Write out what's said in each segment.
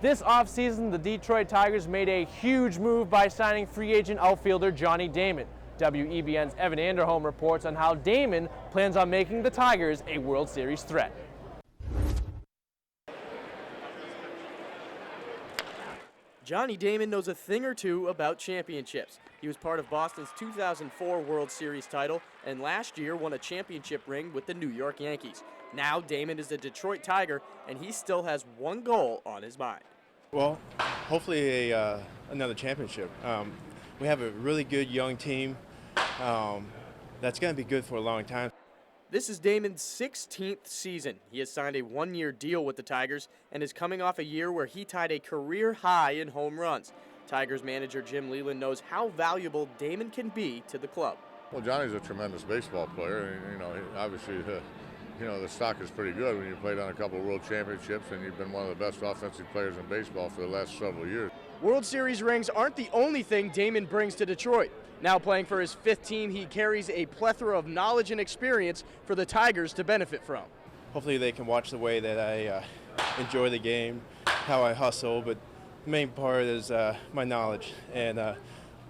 This offseason, the Detroit Tigers made a huge move by signing free agent outfielder Johnny Damon. WEBN's Evan Anderholm reports on how Damon plans on making the Tigers a World Series threat. Johnny Damon knows a thing or two about championships. He was part of Boston's 2004 World Series title and last year won a championship ring with the New York Yankees. Now Damon is a Detroit Tiger and he still has one goal on his mind. Well, hopefully another championship. We have a really good young team that's going to be good for a long time. This is Damon's 16th season. He has signed a one-year deal with the Tigers and is coming off a year where he tied a career high in home runs. Tigers manager Jim Leland knows how valuable Damon can be to the club. Well, Johnny's a tremendous baseball player. You know, obviously, the stock is pretty good when you played on a couple of world championships and you've been one of the best offensive players in baseball for the last several years. World Series rings aren't the only thing Damon brings to Detroit. Now playing for his fifth team, he carries a plethora of knowledge and experience for the Tigers to benefit from. Hopefully they can watch the way that I enjoy the game, how I hustle, but the main part is my knowledge. And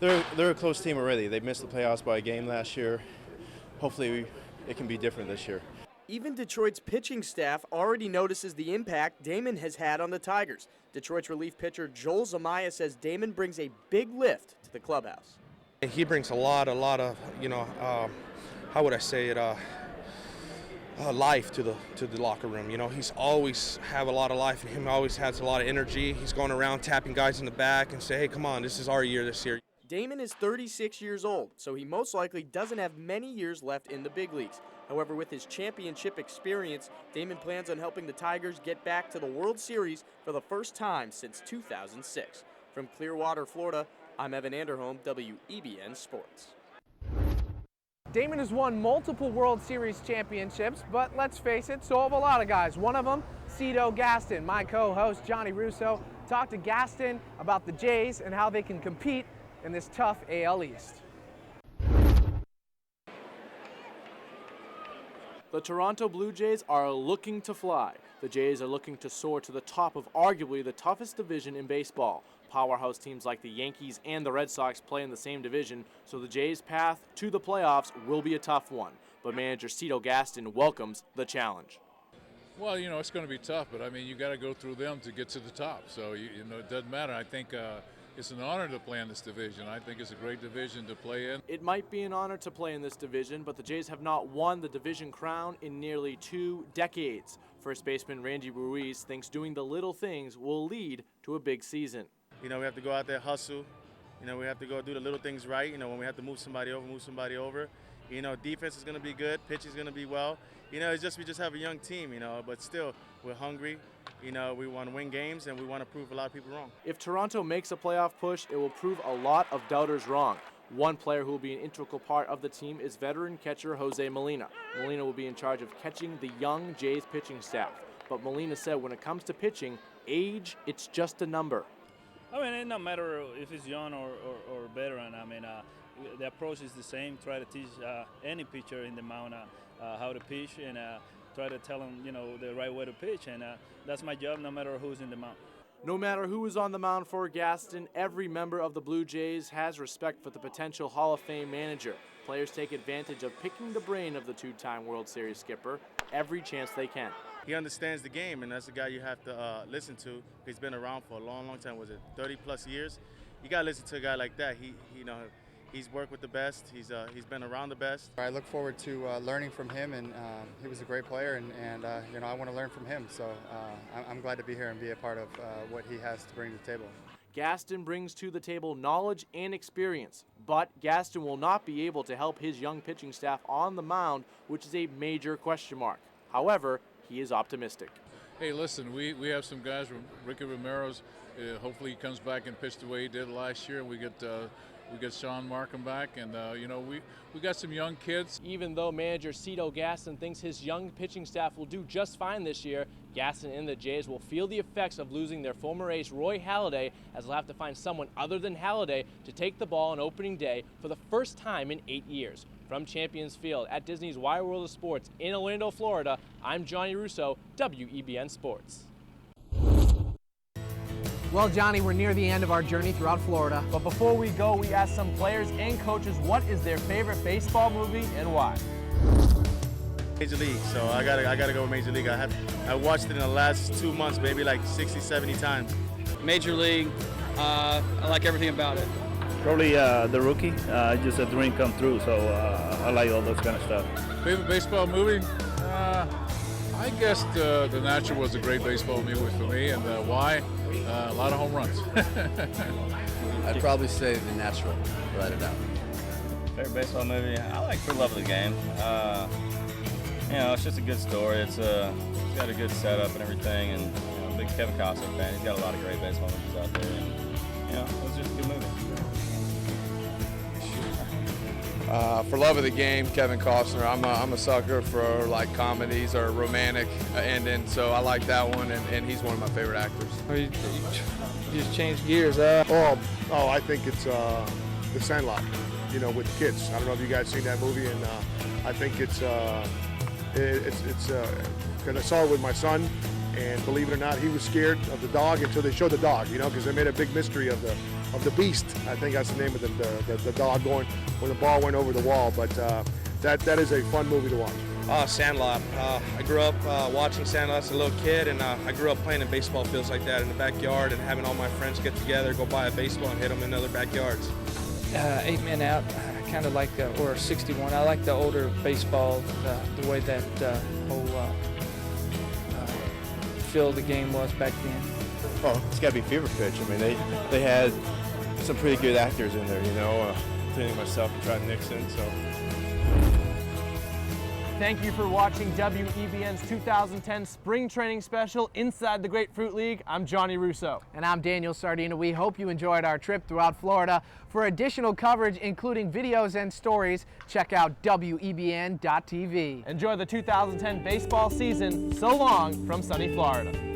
they're a close team already. They missed the playoffs by a game last year. Hopefully it can be different this year. Even Detroit's pitching staff already notices the impact Damon has had on the Tigers. Detroit's relief pitcher Joel Zamaya says Damon brings a big lift to the clubhouse. He brings a lot of, how would I say it, life to the locker room. You know, he's always have a lot of life in him. Always has a lot of energy. He's going around tapping guys in the back and say, "Hey, come on, this is our year this year." Damon is 36 years old, so he most likely doesn't have many years left in the big leagues. However, with his championship experience, Damon plans on helping the Tigers get back to the World Series for the first time since 2006. From Clearwater, Florida, I'm Evan Anderholm, WEBN Sports. Damon has won multiple World Series championships, but let's face it, so have a lot of guys. One of them, Cito Gaston. My co-host, Johnny Russo, talked to Gaston about the Jays and how they can compete in this tough AL East. The Toronto Blue Jays are looking to fly. The Jays are looking to soar to the top of arguably the toughest division in baseball. Powerhouse teams like the Yankees and the Red Sox play in the same division, so the Jays' path to the playoffs will be a tough one. But manager Cito Gaston welcomes the challenge. Well, you know, it's going to be tough, but I mean, you got to go through them to get to the top. So, you know, it doesn't matter. I think it's an honor to play in this division. I think it's a great division to play in. It might be an honor to play in this division, but the Jays have not won the division crown in nearly 2 decades. First baseman Randy Ruiz thinks doing the little things will lead to a big season. You know, we have to go out there, hustle. You know, we have to go do the little things right. You know, when we have to move somebody over. You know, defense is going to be good. Pitch is going to be well. You know, we just have a young team, you know, but still, we're hungry. You know, we want to win games, and we want to prove a lot of people wrong. If Toronto makes a playoff push, it will prove a lot of doubters wrong. One player who will be an integral part of the team is veteran catcher Jose Molina. Molina will be in charge of catching the young Jays pitching staff. But Molina said when it comes to pitching, age, it's just a number. I mean, it doesn't matter if it's young or veteran. I mean, the approach is the same. Try to teach any pitcher in the mound how to pitch and try to tell them, you know, the right way to pitch. And that's my job no matter who's in the mound. No matter who is on the mound for Gaston, every member of the Blue Jays has respect for the potential Hall of Fame manager. Players take advantage of picking the brain of the 2-time World Series skipper every chance they can. He understands the game, and that's the guy you have to listen to. He's been around for a long, long time. Was it 30-plus years? You got to listen to a guy like that. He's worked with the best. He's been around the best. I look forward to learning from him, and he was a great player, and you know, I want to learn from him. So I'm glad to be here and be a part of what he has to bring to the table. Gaston brings to the table knowledge and experience, but Gaston will not be able to help his young pitching staff on the mound, which is a major question mark. However, he is optimistic. Hey, listen, we have some guys, Ricky Romero's, hopefully he comes back and pitched the way he did last year, and we get Sean Markham back, and you know, we got some young kids. Even though manager Cito Gaston thinks his young pitching staff will do just fine this year, Gaston and the Jays will feel the effects of losing their former ace Roy Halladay, as they'll have to find someone other than Halladay to take the ball on opening day for the first time in 8 years. From Champions Field at Disney's Wide World of Sports in Orlando, Florida, I'm Johnny Russo, WEBN Sports. Well, Johnny, we're near the end of our journey throughout Florida. But before we go, we asked some players and coaches what is their favorite baseball movie and why. Major League, so I gotta go with Major League. I watched it in the last 2 months, maybe like 60, 70 times. Major League, I like everything about it. Probably The Rookie, just a dream come true, so I like all those kind of stuff. Favorite baseball movie? I guess The Natural was a great baseball movie for me, and why? A lot of home runs. I'd probably say The Natural, without a doubt. Favorite baseball movie? I like For Love of the Game. You know, it's just a good story. It's got a good setup and everything, and you know, I'm a big Kevin Costner fan. He's got a lot of great baseball movies out there, and you know, it was just a good movie. For Love of the Game, Kevin Costner. I'm a sucker for like comedies or romantic ending, so I like that one, and he's one of my favorite actors. You just change gears. I think it's The Sandlot. You know, with the kids. I don't know if you guys seen that movie, and I think it's because I saw it with my son, and believe it or not, he was scared of the dog until they showed the dog. You know, because they made a big mystery of the beast. I think that's the name of the dog going when the ball went over the wall. But that is a fun movie to watch. Sandlot. I grew up watching Sandlot as a little kid, and I grew up playing in baseball fields like that in the backyard and having all my friends get together, go buy a baseball and hit them in other backyards. 8 Men Out, I kind of like, or 61. I like the older baseball, the way that whole feel of the game was back then. Oh, it's got to be Fever Pitch. I mean, they had some pretty good actors in there, you know, including myself and Trot Nixon. So. Thank you for watching WEBN's 2010 Spring Training Special Inside the Grapefruit League. I'm Johnny Russo. And I'm Daniel Sardina. We hope you enjoyed our trip throughout Florida. For additional coverage, including videos and stories, check out WEBN.tv. Enjoy the 2010 baseball season. So long from sunny Florida.